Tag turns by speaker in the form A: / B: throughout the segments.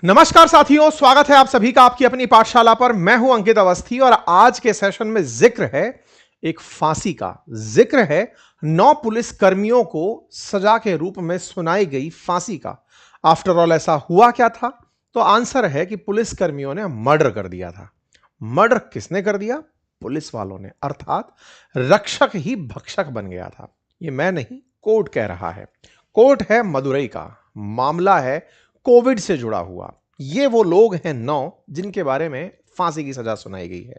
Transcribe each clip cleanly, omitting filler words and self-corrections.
A: नमस्कार साथियों, स्वागत है आप सभी का आपकी अपनी पाठशाला पर। मैं हूं अंकित अवस्थी और आज के सेशन में जिक्र है एक फांसी का। जिक्र है 9 पुलिस कर्मियों को सजा के रूप में सुनाई गई फांसी का। आफ्टर ऑल ऐसा हुआ क्या था? तो आंसर है कि पुलिस कर्मियों ने मर्डर कर दिया था। मर्डर किसने कर दिया? पुलिस वालों ने, अर्थात रक्षक ही भक्षक बन गया था। यह मैं नहीं, कोर्ट कह रहा है। कोर्ट है मदुरई का, मामला है कोविड से जुड़ा हुआ। ये वो लोग हैं 9 जिनके बारे में फांसी की सजा सुनाई गई है।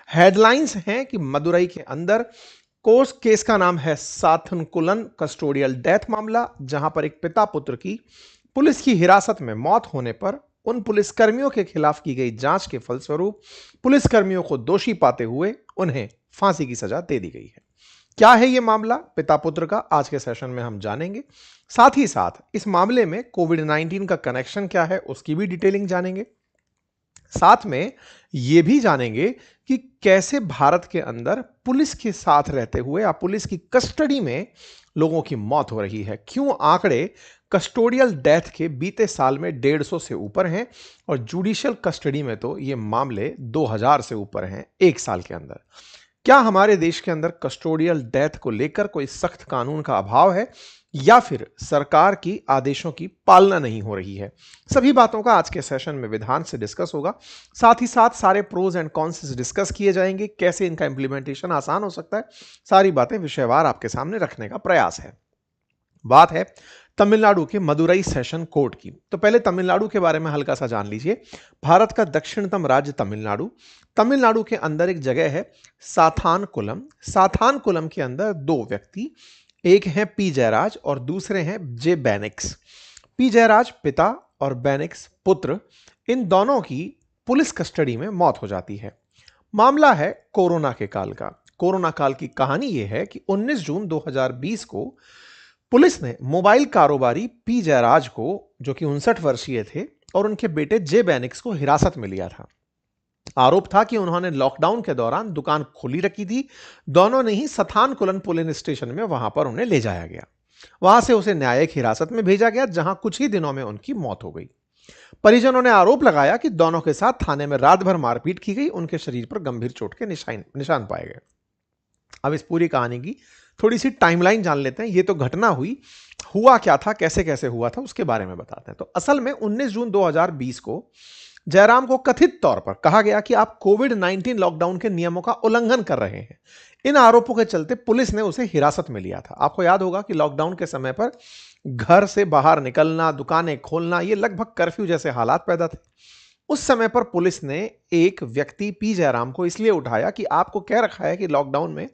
A: हेडलाइंस हैं कि मदुरई के अंदर कोर्स केस का नाम है साथनकुलन कस्टोडियल डेथ मामला, जहां पर एक पिता पुत्र की पुलिस की हिरासत में मौत होने पर उन पुलिसकर्मियों के खिलाफ की गई जांच के फलस्वरूप पुलिसकर्मियों को दोषी पाते हुए उन्हें फांसी की सजा दे दी गई है। क्या है यह मामला पिता पुत्र का, आज के सेशन में हम जानेंगे। साथ ही साथ इस मामले में कोविड-19 का कनेक्शन क्या है उसकी भी डिटेलिंग जानेंगे। साथ में यह भी जानेंगे कि कैसे भारत के अंदर पुलिस के साथ रहते हुए या पुलिस की कस्टडी में लोगों की मौत हो रही है। क्यों आंकड़े कस्टोडियल डेथ के बीते साल में 150 से ऊपर हैं और जुडिशियल कस्टडी में तो ये मामले 2000 से ऊपर हैं एक साल के अंदर। क्या हमारे देश के अंदर कस्टोडियल डेथ को लेकर कोई सख्त कानून का अभाव है या फिर सरकार की आदेशों की पालना नहीं हो रही है? सभी बातों का आज के सेशन में विधान से डिस्कस होगा। साथ ही साथ सारे प्रोज एंड कॉन्स डिस्कस किए जाएंगे, कैसे इनका इंप्लीमेंटेशन आसान हो सकता है। सारी बातें विषयवार आपके सामने रखने का प्रयास है। बात है तमिलनाडु के मदुरई सेशन कोर्ट की। तो पहले तमिलनाडु के बारे में हल्का सा जान लीजिए। भारत का दक्षिणतम राज्य तमिलनाडु। तमिलनाडु के अंदर एक जगह है साथानकुलम। साथानकुलम के अंदर 2 व्यक्ति, एक हैं पी जयराज और दूसरे हैं जे बैनिक्स। पी जयराज पिता और बैनिक्स पुत्र, इन दोनों की पुलिस कस्टडी में मौत हो जाती है। मामला है कोरोना के काल का। कोरोना काल की कहानी यह है कि 19 जून 2020 को पुलिस ने मोबाइल कारोबारी पी जयराज को, जो कि 59 वर्षीय थे, और उनके बेटे जे बैनिक्स को हिरासत में लिया था। आरोप था कि उन्होंने लॉकडाउन के दौरान दुकान खुली रखी थी। दोनों ने ही सथानकुलन पुलिस स्टेशन में वहां पर उन्हें ले जाया गया। वहां से उसे न्यायिक हिरासत में भेजा गया, जहां कुछ ही दिनों में उनकी मौत हो गई। परिजनों ने आरोप लगाया कि दोनों के साथ थाने में रात भर मारपीट की गई। उनके शरीर पर गंभीर चोट के निशान पाए गए। अब इस पूरी कहानी की थोड़ी सी टाइमलाइन जान लेते हैं। ये तो घटना हुई, हुआ क्या था, कैसे कैसे हुआ था, उसके बारे में बताते हैं। तो असल में 19 जून 2020 को जयराम को कथित तौर पर कहा गया कि आप कोविड-19 लॉकडाउन के नियमों का उल्लंघन कर रहे हैं। इन आरोपों के चलते पुलिस ने उसे हिरासत में लिया था। आपको याद होगा कि लॉकडाउन के समय पर घर से बाहर निकलना, दुकानें खोलना, ये लगभग कर्फ्यू जैसे हालात पैदा थे। उस समय पर पुलिस ने एक व्यक्ति पी जयराम को इसलिए उठाया कि आपको कह रखा है कि लॉकडाउन में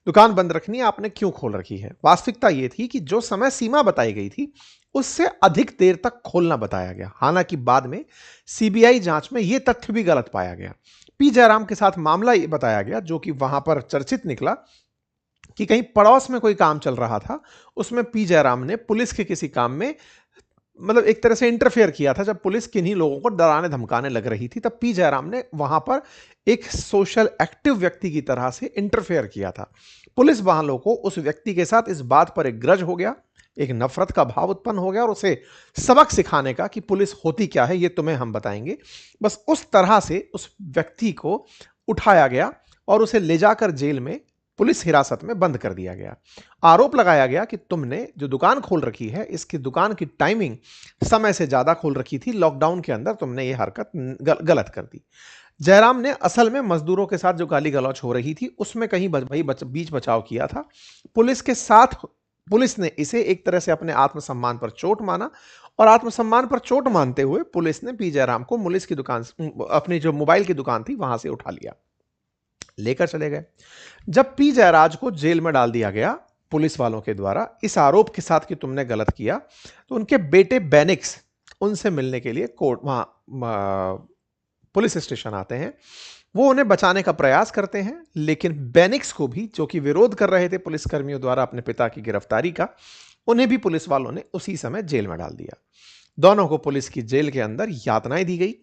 A: दुकान बंद रखनी है, आपने क्यों खोल रखी है? वास्तविकता यह थी कि जो समय सीमा बताई गई थी उससे अधिक देर तक खोलना बताया गया। हालांकि बाद में सीबीआई जांच में यह तथ्य भी गलत पाया गया। पी जयराम के साथ मामला यह बताया गया, जो कि वहां पर चर्चित निकला, कि कहीं पड़ोस में कोई काम चल रहा था, उसमें पी जयराम ने पुलिस के किसी काम में मतलब एक तरह से इंटरफेयर किया था। जब पुलिस किन्हीं लोगों को डराने धमकाने लग रही थी, तब पी जयराम ने वहां पर एक सोशल एक्टिव व्यक्ति की तरह से इंटरफेयर किया था। पुलिस वालों को उस व्यक्ति के साथ इस बात पर एक ग्रज हो गया, एक नफरत का भाव उत्पन्न हो गया और उसे सबक सिखाने का कि पुलिस होती क्या है ये तुम्हें हम बताएंगे। बस उस तरह से उस व्यक्ति को उठाया गया और उसे ले जाकर जेल में पुलिस हिरासत में बंद कर दिया गया। आरोप लगाया गया कि तुमने जो दुकान खोल रखी है, इसकी दुकान की टाइमिंग समय से ज्यादा खोल रखी थी, लॉकडाउन के अंदर तुमने ये हरकत गलत कर दी। जयराम ने असल में मजदूरों के साथ जो गाली गलौच हो रही थी उसमें कहीं बीच बचाव किया था। पुलिस के साथ पुलिस ने इसे एक तरह से अपने आत्मसम्मान पर चोट माना और आत्मसम्मान पर चोट मानते हुए पुलिस ने पी जयराम को पुलिस की दुकान, अपनी जो मोबाइल की दुकान थी, वहां से उठा लिया, लेकर चले गए। जब पी जयराज को जेल में डाल दिया गया पुलिस वालों के द्वारा इस आरोप के साथ कि तुमने गलत किया, तो उनके बेटे बैनिक्स उनसे मिलने के लिए कोर्ट वहां पुलिस स्टेशन आते हैं। वो उन्हें बचाने का प्रयास करते हैं, लेकिन बैनिक्स को भी, जो कि विरोध कर रहे थे पुलिसकर्मियों द्वारा अपने पिता की गिरफ्तारी का, उन्हें भी पुलिस वालों ने उसी समय जेल में डाल दिया। दोनों को पुलिस की जेल के अंदर यातनाएं दी गई।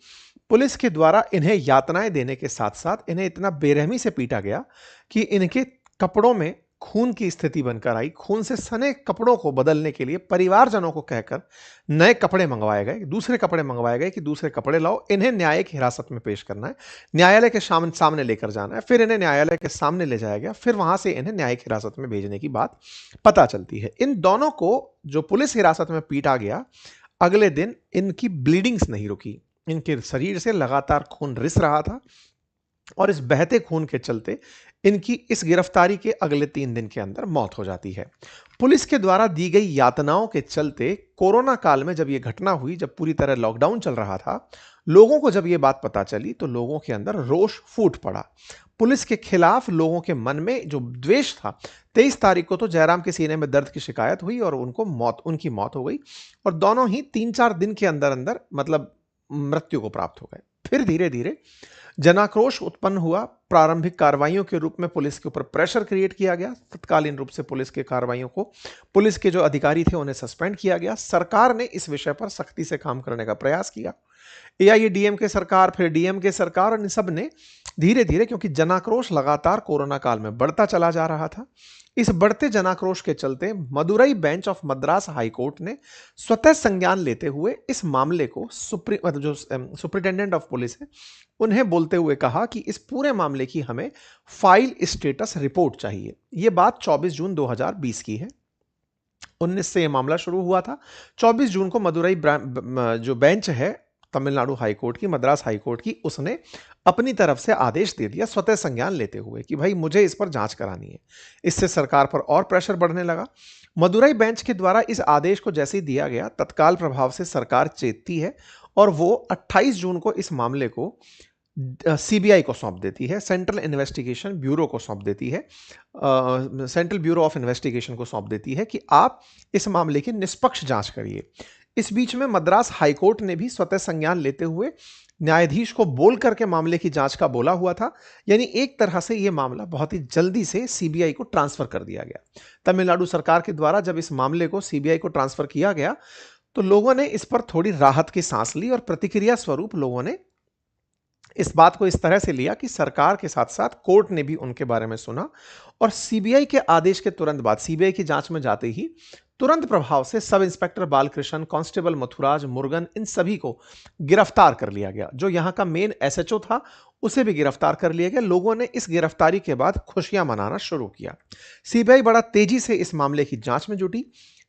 A: पुलिस के द्वारा इन्हें यातनाएं देने के साथ साथ इन्हें इतना बेरहमी से पीटा गया कि इनके कपड़ों में खून की स्थिति बनकर आई। खून से सने कपड़ों को बदलने के लिए परिवारजनों को कहकर नए कपड़े मंगवाए गए, दूसरे कपड़े मंगवाए गए कि दूसरे कपड़े लाओ, इन्हें न्यायिक हिरासत में पेश करना है, न्यायालय के सामने लेकर जाना है। फिर इन्हें न्यायालय के सामने ले जाया गया, फिर वहां से इन्हें न्यायिक हिरासत में भेजने की बात पता चलती है। इन दोनों को जो पुलिस हिरासत में पीटा गया, अगले दिन इनकी ब्लीडिंग्स नहीं रुकी, इनके शरीर से लगातार खून रिस रहा था और इस बहते खून के चलते इनकी इस गिरफ्तारी के अगले 3 दिन के अंदर मौत हो जाती है। पुलिस के द्वारा दी गई यातनाओं के चलते कोरोना काल में जब यह घटना हुई, जब पूरी तरह लॉकडाउन चल रहा था, लोगों को जब यह बात पता चली तो लोगों के अंदर रोष फूट पड़ा। पुलिस के खिलाफ लोगों के मन में जो द्वेष था, 23 तारीख को तो जयराम के सीने में दर्द की शिकायत हुई और उनकी मौत हो गई और दोनों ही 3-4 दिन के अंदर अंदर मतलब मृत्यु को प्राप्त हो गए। फिर धीरे धीरे जनाक्रोश उत्पन्न हुआ। प्रारंभिक कार्रवाइयों के रूप में पुलिस के ऊपर प्रेशर क्रिएट किया गया। तत्कालीन रूप से पुलिस के कार्रवाइयों को, पुलिस के जो अधिकारी थे उन्हें सस्पेंड किया गया। सरकार ने इस विषय पर सख्ती से काम करने का प्रयास किया। एआईएडीएमके सरकार, फिर डीएमके सरकार, और इन सब ने धीरे धीरे, क्योंकि जनाक्रोश लगातार कोरोना काल में बढ़ता चला जा रहा था, इस बढ़ते जनाक्रोश के चलते Madurai bench of Madras high court ने स्वतः संज्ञान लेते हुए इस मामले को जो सुप्रिंटेंडेंट ऑफ पुलिस है उन्हें बोलते हुए कहा कि इस पूरे मामले की हमें फाइल स्टेटस रिपोर्ट चाहिए। यह बात 24 जून 2020 की है। 19 से यह मामला शुरू हुआ था। 24 जून को मदुरई जो बेंच है तमिलनाडु हाई कोर्ट की, मद्रास हाई कोर्ट की, उसने अपनी तरफ से आदेश दे दिया स्वतः संज्ञान लेते हुए कि भाई मुझे इस पर जांच करानी है। इससे सरकार पर और प्रेशर बढ़ने लगा। मदुरई बेंच के द्वारा इस आदेश को जैसे ही दिया गया, तत्काल प्रभाव से सरकार चेतती है और वो 28 जून को इस मामले को सीबीआई को सौंप देती है, सेंट्रल इन्वेस्टिगेशन ब्यूरो को सौंप देती है, सेंट्रल ब्यूरो ऑफ इन्वेस्टिगेशन को सौंप देती है कि आप इस मामले की निष्पक्ष जांच करिए। इस बीच में मद्रास हाईकोर्ट ने भी स्वतः संज्ञान लेते हुए न्यायाधीश को बोल करके मामले की जांच का बोला हुआ था। यानी एक तरह से यह मामला बहुत ही जल्दी से सीबीआई को ट्रांसफर कर दिया गया। तमिलनाडु सरकार के द्वारा जब इस मामले को सीबीआई को ट्रांसफर किया गया तो लोगों ने इस पर थोड़ी राहत की सांस ली और प्रतिक्रिया स्वरूप लोगों ने इस बात को इस तरह से लिया कि सरकार के साथ साथ कोर्ट ने भी उनके बारे में सुना और सीबीआई के आदेश के तुरंत बाद, सीबीआई की जांच में जाते ही तुरंत प्रभाव से sub inspector Balkrishna, constable Mathuraj, Murugan, इन सभी को गिरफ्तार कर लिया गया। जो यहां का मेन एसएचओ था उसे भी गिरफ्तार कर लिया गया। लोगों ने इस गिरफ्तारी के बाद खुशियां मनाना शुरू किया। सीबीआई बड़ा तेजी से इस मामले की जांच में जुटी।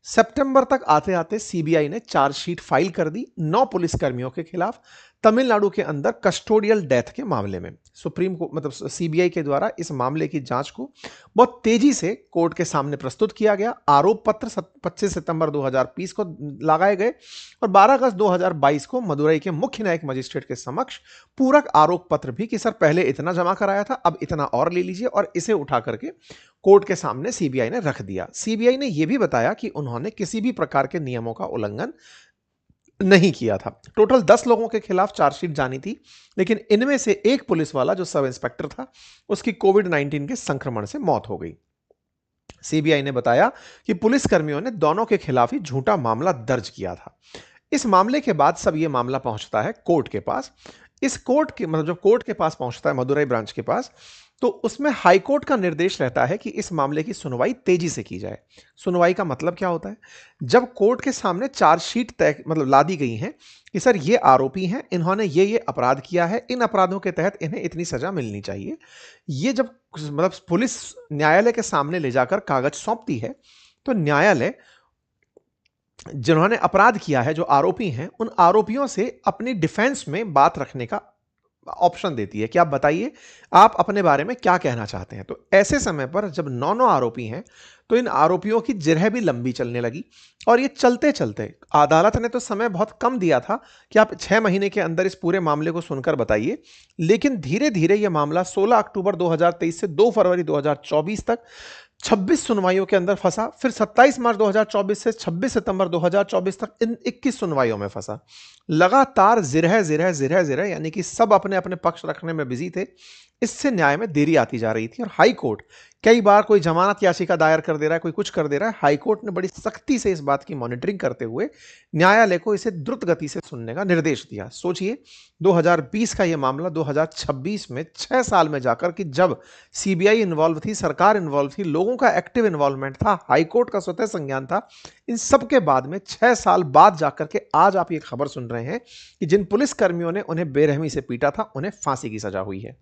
A: सितंबर तक आते आते सीबीआई ने चार्जशीट फाइल कर दी 9 पुलिसकर्मियों के खिलाफ तमिलनाडु के अंदर कस्टोडियल डेथ के मामले में। सुप्रीम कोर्ट मतलब सीबीआई के द्वारा इस मामले की जांच को बहुत तेजी से कोर्ट के सामने प्रस्तुत किया गया। आरोप पत्र 25 सितंबर 2020 को लगाए गए और 12 अगस्त 2022 को मदुरई के मुख्य न्यायिक मजिस्ट्रेट के समक्ष पूरक आरोप पत्र भी कि सर पहले इतना जमा कराया था, अब इतना और ले लीजिए, और इसे उठा करके कोर्ट के सामने सीबीआई ने रख दिया। सीबीआई ने यह भी बताया कि उन्होंने किसी भी प्रकार के नियमों का उल्लंघन नहीं किया था। टोटल 10 लोगों के खिलाफ चार्जशीट जानी थी, लेकिन इनमें से एक पुलिस वाला जो सब इंस्पेक्टर था उसकी कोविड-19 के संक्रमण से मौत हो गई। सीबीआई ने बताया कि पुलिसकर्मियों ने दोनों के खिलाफ ही झूठा मामला दर्ज किया था। इस मामले के बाद सब यह मामला पहुंचता है कोर्ट के पास। इस कोर्ट के मतलब जब कोर्ट के पास पहुंचता है, मदुरई ब्रांच के पास, तो उसमें हाईकोर्ट का निर्देश रहता है कि इस मामले की सुनवाई तेजी से की जाए। सुनवाई का मतलब क्या होता है? जब कोर्ट के सामने चार्जशीट तय मतलब ला दी गई है कि सर ये आरोपी हैं, इन्होंने ये अपराध किया है, इन अपराधों के तहत इन्हें इतनी सजा मिलनी चाहिए, ये जब मतलब पुलिस न्यायालय के सामने ले जाकर कागज सौंपती है तो न्यायालय जिन्होंने अपराध किया है, जो आरोपी हैं, उन आरोपियों से अपनी डिफेंस में बात रखने का ऑप्शन देती है कि आप बताइए आप अपने बारे में क्या कहना चाहते हैं। तो ऐसे समय पर जब 9 आरोपी हैं तो इन आरोपियों की जिरह भी लंबी चलने लगी और ये चलते चलते अदालत ने तो समय बहुत कम दिया था कि आप 6 महीने के अंदर इस पूरे मामले को सुनकर बताइए, लेकिन धीरे धीरे यह मामला 16 अक्टूबर 2023 से 2 फरवरी 2024 तक 26 सुनवाइयों के अंदर फंसा। फिर 27 मार्च 2024 से 26 सितंबर 2024 तक इन 21 सुनवाइयों में फंसा। लगातार जिरह यानी कि सब अपने अपने पक्ष रखने में बिजी थे। इससे न्याय में देरी आती जा रही थी और हाई कोर्ट कई बार कोई जमानत याचिका दायर कर दे रहा है, कोई कुछ कर दे रहा है, हाई कोर्ट ने बड़ी सख्ती से इस बात की मॉनिटरिंग करते हुए न्यायालय को इसे द्रुत गति से सुनने का निर्देश दिया। सोचिए 2020 का यह मामला 2026 में 6 साल में जाकर कि जब सीबीआई इन्वॉल्व थी, सरकार इन्वॉल्व थी, लोगों का एक्टिव इन्वॉल्वमेंट था, हाई कोर्ट का स्वतः संज्ञान था, इन सब के बाद में 6 साल बाद जाकर के आज आप ये खबर सुन रहे हैं कि जिन पुलिस कर्मियों ने उन्हें बेरहमी से पीटा था उन्हें फांसी की सजा हुई है।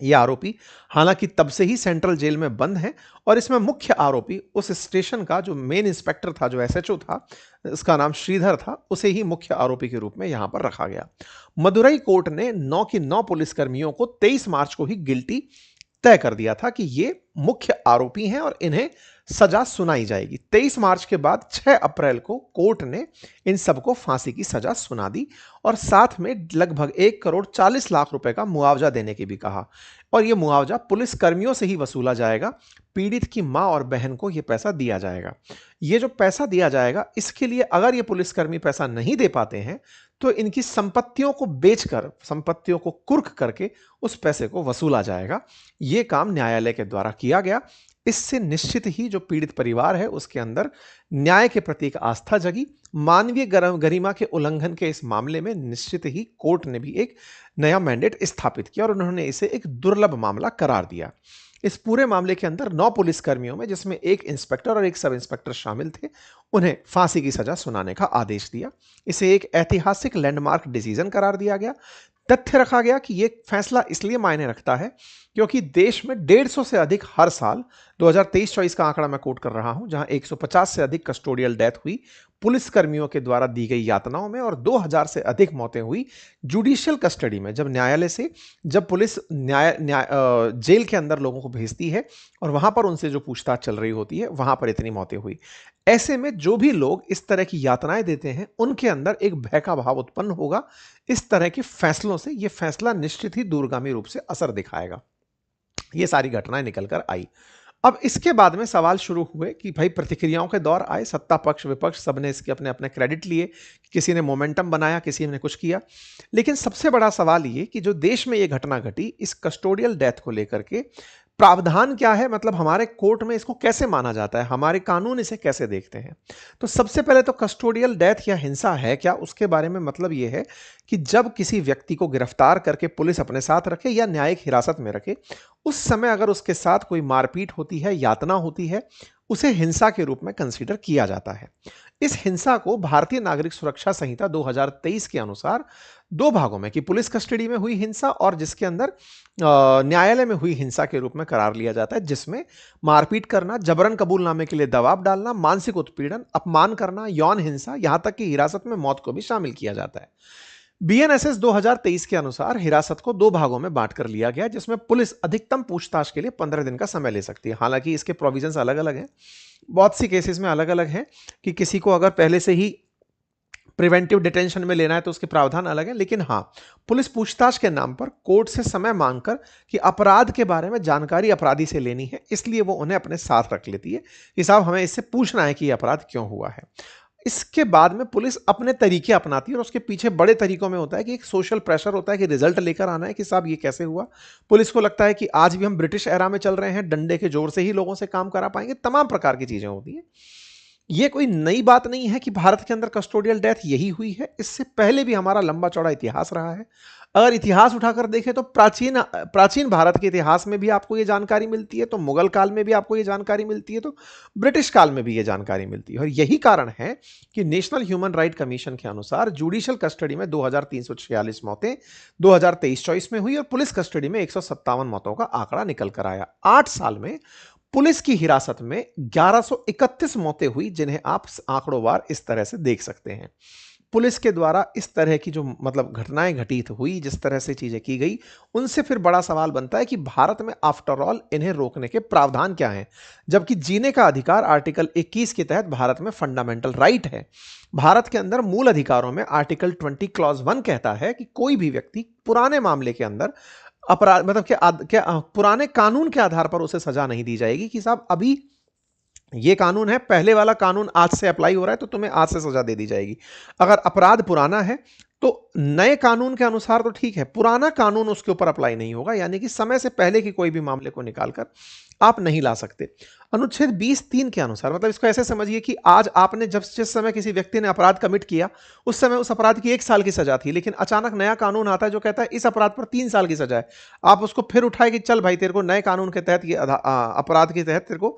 A: ये आरोपी हालांकि तब से ही सेंट्रल जेल में बंद है और इसमें मुख्य आरोपी उस स्टेशन का जो मेन इंस्पेक्टर था, जो एसएचओ था, इसका नाम श्रीधर था, उसे ही मुख्य आरोपी के रूप में यहां पर रखा गया। मदुरई कोर्ट ने 9 की 9 पुलिसकर्मियों को 23 मार्च को ही गिल्टी तय कर दिया था कि ये मुख्य आरोपी हैं और इन्हें सजा सुनाई जाएगी। 23 मार्च के बाद 6 अप्रैल को कोर्ट ने इन सबको फांसी की सजा सुना दी और साथ में लगभग 1 करोड़ 40 लाख रुपए का मुआवजा देने की भी कहा। और यह मुआवजा पुलिस कर्मियों से ही वसूला जाएगा, पीड़ित की मां और बहन को यह पैसा दिया जाएगा। यह जो पैसा दिया जाएगा, इसके लिए अगर ये पुलिसकर्मी पैसा नहीं दे पाते हैं तो इनकी संपत्तियों को बेचकर, संपत्तियों को कुर्क करके उस पैसे को वसूला जाएगा। यह काम न्यायालय के द्वारा किया गया। इससे निश्चित ही जो पीड़ित परिवार है उसके अंदर न्याय के प्रति एक आस्था जगी। मानवीय गरिमा के उल्लंघन के इस मामले में निश्चित ही कोर्ट ने भी एक नया मैंडेट स्थापित किया और उन्होंने इसे एक दुर्लभ मामला करार दिया। इस पूरे मामले के अंदर 9 पुलिसकर्मियों में, जिसमें एक इंस्पेक्टर और एक सब इंस्पेक्टर शामिल थे, उन्हें फांसी की सजा सुनाने का आदेश दिया। इसे एक ऐतिहासिक लैंडमार्क डिसीजन करार दिया गया। तथ्य रखा गया कि यह फैसला इसलिए मायने रखता है क्योंकि देश में 150 से अधिक हर साल, 2023-24 का आंकड़ा मैं कोट कर रहा हूं, जहां 150 से अधिक कस्टोडियल डेथ हुई पुलिसकर्मियों के द्वारा दी गई यातनाओं में और 2000 से अधिक मौतें हुई जुडिशियल कस्टडी में, जब न्यायालय से, जब पुलिस जेल के अंदर लोगों को भेजती है और वहां पर उनसे जो पूछताछ चल रही होती है, वहां पर इतनी मौतें हुई। ऐसे में जो भी लोग इस तरह की यातनाएं देते हैं उनके अंदर एक भय का भाव उत्पन्न होगा। इस तरह के फैसलों से यह फैसला निश्चित ही दूरगामी रूप से असर दिखाएगा। ये सारी घटनाएं निकल कर आई। अब इसके बाद में सवाल शुरू हुए कि भाई प्रतिक्रियाओं के दौर आए, सत्ता पक्ष विपक्ष सबने इसके अपने अपने क्रेडिट लिए, किसी ने मोमेंटम बनाया, किसी ने कुछ किया। लेकिन सबसे बड़ा सवाल ये कि जो देश में ये घटना घटी, इस कस्टोडियल डेथ को लेकर के प्रावधान क्या है, मतलब हमारे कोर्ट में इसको कैसे माना जाता है, हमारे कानून इसे कैसे देखते हैं। तो सबसे पहले तो कस्टोडियल डेथ या हिंसा है क्या, उसके बारे में मतलब यह है कि जब किसी व्यक्ति को गिरफ्तार करके पुलिस अपने साथ रखे या न्यायिक हिरासत में रखे, उस समय अगर उसके साथ कोई मारपीट होती है, यातना होती है, उसे हिंसा के रूप में कंसीडर किया जाता है। इस हिंसा को भारतीय नागरिक सुरक्षा संहिता 2023 के अनुसार 2 भागों में, कि पुलिस कस्टडी में हुई हिंसा और जिसके अंदर न्यायालय में हुई हिंसा के रूप में करार लिया जाता है, जिसमें मारपीट करना, जबरन कबूलनामे के लिए दबाव डालना, मानसिक उत्पीड़न, अपमान करना, यौन हिंसा, यहां तक कि हिरासत में मौत को भी शामिल किया जाता है। बीएनएसएस 2023 के अनुसार हिरासत को 2 भागों में बांट कर लिया गया, जिसमें पुलिस अधिकतम पूछताछ के लिए 15 दिन का समय ले सकती है। हालांकि इसके प्रोविजंस अलग अलग हैं, बहुत सी केसेस में अलग अलग हैं कि किसी को अगर पहले से ही प्रिवेंटिव डिटेंशन में लेना है तो उसके प्रावधान अलग है। लेकिन हां, पुलिस पूछताछ के नाम पर कोर्ट से समय मांगकर कि अपराध के बारे में जानकारी अपराधी से लेनी है, इसलिए वो उन्हें अपने साथ रख लेती है कि साहब हमें इससे पूछना है कि यह अपराध क्यों हुआ है। इसके बाद में पुलिस अपने तरीके अपनाती है और उसके पीछे बड़े तरीकों में होता है कि एक सोशल प्रेशर होता है कि रिजल्ट लेकर आना है कि साहब ये कैसे हुआ। पुलिस को लगता है कि आज भी हम ब्रिटिश एरा में चल रहे हैं, डंडे के जोर से ही लोगों से काम करा पाएंगे, तमाम प्रकार की चीजें होती हैं। ये कोई नई बात नहीं है कि भारत के अंदर कस्टोडियल डेथ यही हुई है, इससे पहले भी हमारा लंबा चौड़ा इतिहास रहा है। अगर इतिहास उठाकर देखें तो प्राचीन भारत के इतिहास में भी आपको ये जानकारी मिलती है, तो मुगल काल में भी आपको ये जानकारी मिलती है, तो ब्रिटिश काल में भी ये जानकारी मिलती है। और यही कारण है कि नेशनल ह्यूमन राइट कमीशन के अनुसार जुडिशियल कस्टडी में 2346 मौतें 2023-24 में हुई और पुलिस कस्टडी में 157 मौतों का आंकड़ा निकल कर आया। 8 साल में पुलिस की हिरासत में 1131 मौतें हुई, जिन्हें आप आंकड़ोवार इस तरह से देख सकते हैं। पुलिस के द्वारा इस तरह की जो घटनाएं घटित हुई, जिस तरह से चीजें की गई, उनसे फिर बड़ा सवाल बनता है कि भारत में आफ्टर ऑल इन्हें रोकने के प्रावधान क्या हैं, जबकि जीने का अधिकार आर्टिकल 21 के तहत भारत में फंडामेंटल राइट है। भारत के अंदर मूल अधिकारों में आर्टिकल 20 क्लॉज 1 कहता है कि कोई भी व्यक्ति पुराने मामले के अंदर अपराध पुराने कानून के आधार पर उसे सजा नहीं दी जाएगी कि साहब अभी ये कानून है, पहले वाला कानून आज से अप्लाई हो रहा है तो तुम्हें आज से सजा दे दी जाएगी। अगर अपराध पुराना है, तो नए कानून के अनुसार तो ठीक है, पुराना कानून उसके ऊपर अप्लाई नहीं होगा, यानी कि समय से पहले की कोई भी मामले को निकालकर आप नहीं ला सकते। अनुच्छेद 20(3) के अनुसार, मतलब इसको ऐसे समझिए कि आज आपने जब जिस समय किसी व्यक्ति ने अपराध कमिट किया, उस समय उस अपराध की 1 साल की सजा थी, लेकिन अचानक नया कानून आता है जो कहता है इस अपराध पर 3 साल की सजा है। आप उसको फिर उठाए कि चल भाई तेरे को नए कानून के तहत ये अपराध के तहत तेरे को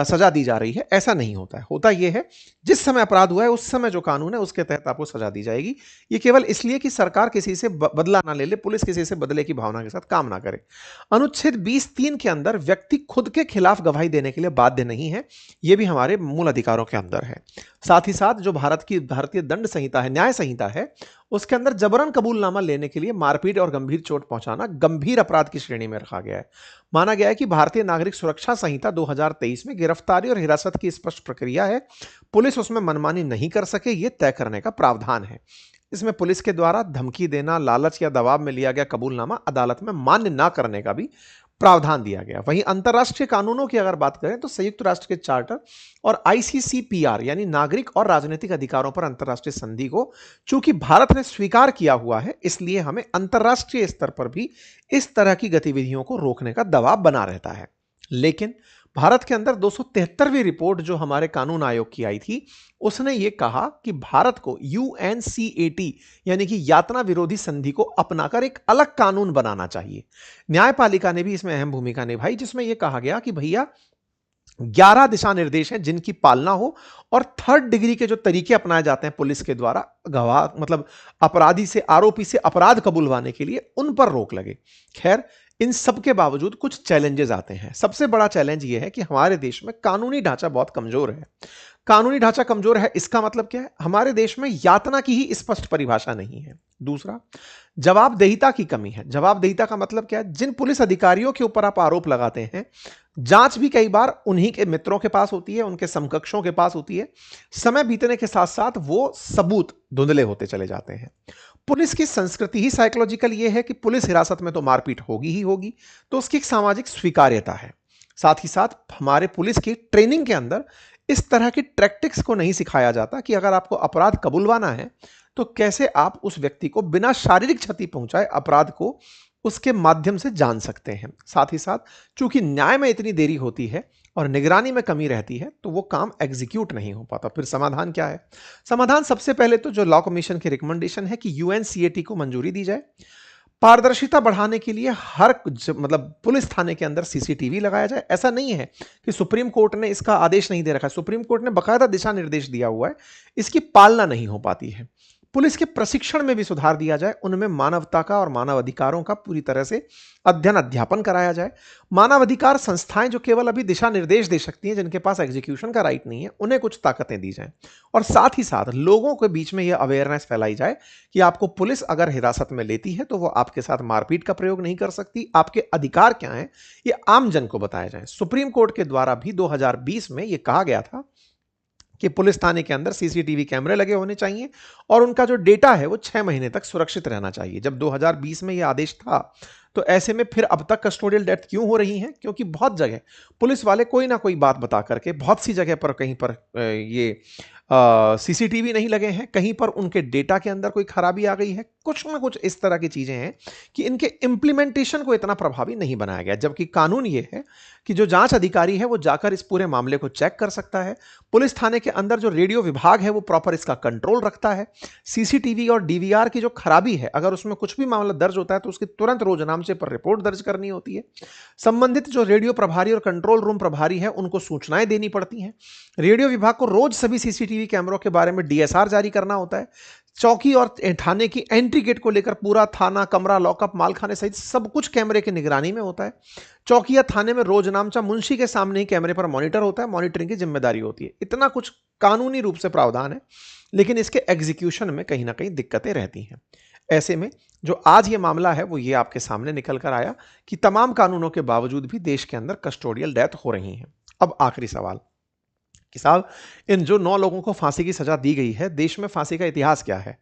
A: सजा दी जा रही है। ऐसा नहीं होता है। होता यह है जिस समय अपराध हुआ है उस समय जो कानून है उसके तहत आपको सजा दी जाएगी। ये केवल इसलिए कि सरकार किसी से बदला ना ले ले, पुलिस किसी से बदले की भावना के साथ काम ना करे। अनुच्छेद 20(3) के अंदर व्यक्ति खुद के खिलाफ गवाही देने के लिए बाध्य नहीं है। यह भी हमारे मूल अधिकारों के अंदर है। साथ ही साथ जो भारतीय दंड संहिता है, न्याय संहिता है, उसके अंदर जबरन कबूलनामा लेने के लिए मारपीट और गंभीर चोट पहुंचाना गंभीर अपराध की श्रेणी में रखा गया है। माना गया है कि भारतीय नागरिक सुरक्षा संहिता 2023 में गिरफ्तारी और हिरासत की स्पष्ट प्रक्रिया है। पुलिस उसमें मनमानी नहीं कर सके, यह तय करने का प्रावधान है। इसमें पुलिस के द्वारा धमकी देना, लालच या दबाव में लिया गया कबूलनामा अदालत में मान्य ना करने का भी प्रावधान दिया गया। वहीं अंतर्राष्ट्रीय कानूनों की अगर बात करें तो संयुक्त राष्ट्र के चार्टर और आईसीसीपीआर यानी नागरिक और राजनीतिक अधिकारों पर अंतर्राष्ट्रीय संधि को चूंकि भारत ने स्वीकार किया हुआ है, इसलिए हमें अंतर्राष्ट्रीय स्तर पर भी इस तरह की गतिविधियों को रोकने का दबाव बना रहता है। लेकिन भारत के अंदर 273वीं रिपोर्ट जो हमारे कानून आयोग की आई थी, उसने ये कहा कि भारत को यूएनसीएटी यानी कि यातना विरोधी संधि को अपनाकर एक अलग कानून बनाना चाहिए। न्यायपालिका ने भी इसमें अहम भूमिका निभाई, जिसमें यह कहा गया कि भैया 11 दिशा निर्देश हैं जिनकी पालना हो और 3rd डिग्री के जो तरीके अपनाए जाते हैं पुलिस के द्वारा गवाह मतलब अपराधी से, आरोपी से अपराध कबूलवाने के लिए, उन पर रोक लगे। खैर, इन सब के बावजूद कुछ चैलेंजेस आते हैं। सबसे बड़ा चैलेंज यह है कि हमारे देश में कानूनी ढांचा बहुत कमजोर है। कानूनी ढांचा कमजोर है, इसका मतलब क्या है? हमारे देश में यातना की ही स्पष्ट परिभाषा नहीं है। दूसरा, जवाबदेहिता की कमी है। जवाबदेहिता का मतलब क्या है? जिन पुलिस अधिकारियों के ऊपर आप आरोप लगाते हैं, जांच भी कई बार उन्हीं के मित्रों के पास होती है, उनके समकक्षों के पास होती है। समय बीतने के साथ साथ वो सबूत धुंधले होते चले जाते हैं। पुलिस की संस्कृति ही साइकोलॉजिकल ये है कि पुलिस हिरासत में तो मारपीट होगी ही होगी, तो उसकी एक सामाजिक स्वीकार्यता है। साथ ही साथ हमारे पुलिस की ट्रेनिंग के अंदर इस तरह की टैक्टिक्स को नहीं सिखाया जाता कि अगर आपको अपराध कबूलवाना है तो कैसे आप उस व्यक्ति को बिना शारीरिक क्षति पहुंचाए अपराध को उसके माध्यम से जान सकते हैं। साथ ही साथ चूंकि न्याय में इतनी देरी होती है और निगरानी में कमी रहती है, तो वो काम एग्जीक्यूट नहीं हो पाता। फिर समाधान क्या है? समाधान सबसे पहले तो जो लॉ कमीशन की रिकमेंडेशन है कि यूएनसीएटी को मंजूरी दी जाए। पारदर्शिता बढ़ाने के लिए हर मतलब पुलिस थाने के अंदर सीसीटीवी लगाया जाए। ऐसा नहीं है कि सुप्रीम कोर्ट ने इसका आदेश नहीं दे रखा है, सुप्रीम कोर्ट ने बकायदा दिशा निर्देश दिया हुआ है, इसकी पालना नहीं हो पाती है। पुलिस के प्रशिक्षण में भी सुधार दिया जाए, उनमें मानवता का और मानव अधिकारों का पूरी तरह से अध्ययन अध्यापन कराया जाए। मानवाधिकार संस्थाएं जो केवल अभी दिशा निर्देश दे सकती हैं, जिनके पास एग्जीक्यूशन का राइट नहीं है, उन्हें कुछ ताकतें दी जाएं। और साथ ही साथ लोगों के बीच में यह अवेयरनेस फैलाई जाए कि आपको पुलिस अगर हिरासत में लेती है तो वो आपके साथ मारपीट का प्रयोग नहीं कर सकती, आपके अधिकार क्या हैं ये आम जन को बताया जाए। सुप्रीम कोर्ट के द्वारा भी 2020 में यह कहा गया था कि पुलिस थाने के अंदर सीसीटीवी कैमरे लगे होने चाहिए और उनका जो डेटा है वो 6 महीने तक सुरक्षित रहना चाहिए। जब 2020 में यह आदेश था, तो ऐसे में फिर अब तक कस्टोडियल डेथ क्यों हो रही हैं? क्योंकि बहुत जगह पुलिस वाले कोई ना कोई बात बता करके, बहुत सी जगह पर कहीं पर ये सीसीटीवी नहीं लगे हैं, कहीं पर उनके डेटा के अंदर कोई खराबी आ गई है, कुछ ना कुछ इस तरह की चीजें हैं कि इनके इंप्लीमेंटेशन को इतना प्रभावी नहीं बनाया गया। जबकि कानून ये है कि जो जांच अधिकारी है वो जाकर इस पूरे मामले को चेक कर सकता है। पुलिस थाने के अंदर जो रेडियो विभाग है वो प्रॉपर इसका कंट्रोल रखता है। सीसीटीवी और डीवीआर की जो खराबी है, अगर उसमें कुछ भी मामला दर्ज होता है तो उसकी तुरंत रोजनामचे पर रिपोर्ट दर्ज करनी होती है। संबंधित जो रेडियो प्रभारी और कंट्रोल रूम प्रभारी है उनको सूचनाएं देनी पड़ती हैं। रेडियो विभाग को रोज सभी सीसीटीवी कैमरों के बारे में डीएसआर जारी करना होता है। चौकी और थाने की एंट्री गेट को लेकर पूरा थाना, कमरा, लॉकअप, मालखाने सहित सब कुछ कैमरे की निगरानी में होता है। चौकी या थाने में रोजनामचा मुंशी के सामने ही कैमरे पर मॉनिटर होता है, मॉनिटरिंग की जिम्मेदारी होती है। इतना कुछ कानूनी रूप से प्रावधान है, लेकिन इसके एग्जीक्यूशन में कहीं ना कहीं दिक्कतें रहती हैं। ऐसे में जो आज ये मामला है वो ये आपके सामने निकल कर आया कि तमाम कानूनों के बावजूद भी देश के अंदर कस्टोडियल डेथ हो रही हैं। अब आखिरी सवाल कि साहब इन जो 9 लोगों को फांसी की सजा दी गई है, देश में फांसी का इतिहास क्या है?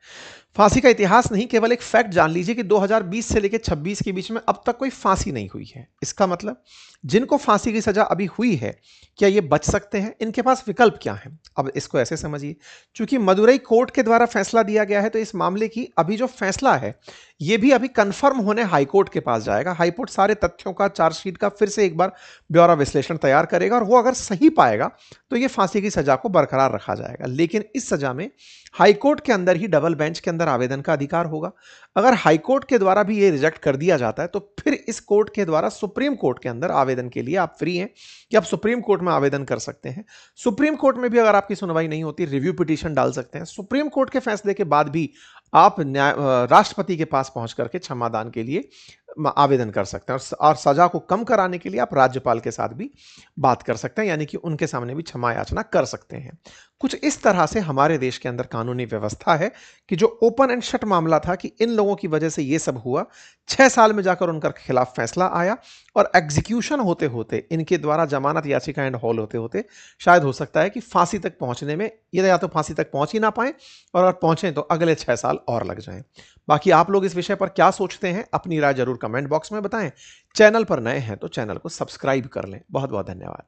A: फांसी का इतिहास नहीं, केवल एक फैक्ट जान लीजिए कि 2020 से लेकर 26 के बीच में अब तक कोई फांसी नहीं हुई है। इसका मतलब जिनको फांसी की सजा अभी हुई है, क्या ये बच सकते हैं? इनके पास विकल्प क्या है? अब इसको ऐसे समझिए, चूंकि मदुरई कोर्ट के द्वारा फैसला दिया गया है, तो इस मामले की अभी जो फैसला है, ये भी अभी कंफर्म होने हाईकोर्ट के पास जाएगा। हाईकोर्ट सारे तथ्यों का, चार्जशीट का फिर से एक बार ब्यौरा विश्लेषण तैयार करेगा और वो अगर सही पाएगा तो ये फांसी की सजा को बरकरार रखा जाएगा। लेकिन इस सजा में हाईकोर्ट के अंदर ही डबल बेंच के अंदर आवेदन का अधिकार होगा। अगर हाईकोर्ट के द्वारा भी ये रिजेक्ट कर दिया जाता है, तो फिर इस कोर्ट के द्वारा सुप्रीम कोर्ट के अंदर आवेदन के लिए आप फ्री हैं कि आप सुप्रीम कोर्ट में आवेदन कर सकते हैं। सुप्रीम कोर्ट में भी अगर आपकी सुनवाई नहीं होती, रिव्यू पिटीशन डाल सकते हैं। सुप्रीम कोर्ट के फैसले के बाद भी आप राष्ट्रपति के पास पहुंच करके क्षमादान के लिए आवेदन कर सकते हैं, और सजा को कम कराने के लिए आप राज्यपाल के साथ भी बात कर सकते हैं, यानी कि उनके सामने भी क्षमा याचना कर सकते हैं। कुछ इस तरह से हमारे देश के अंदर कानूनी व्यवस्था है कि जो ओपन एंड शट मामला था कि इन लोगों की वजह से ये सब हुआ, 6 साल में जाकर उनके खिलाफ फैसला आया और एग्जीक्यूशन होते होते, इनके द्वारा जमानत याचिका एंड हॉल होते होते शायद हो सकता है कि फांसी तक पहुंचने में ये या तो फांसी तक पहुंच ही ना पाए, और अगर पहुंचे तो अगले 6 साल और लग जाएं। बाकी आप लोग इस विषय पर क्या सोचते हैं, अपनी राय जरूर कमेंट बॉक्स में बताएं। चैनल पर नए हैं तो चैनल को सब्सक्राइब कर लें। बहुत बहुत धन्यवाद।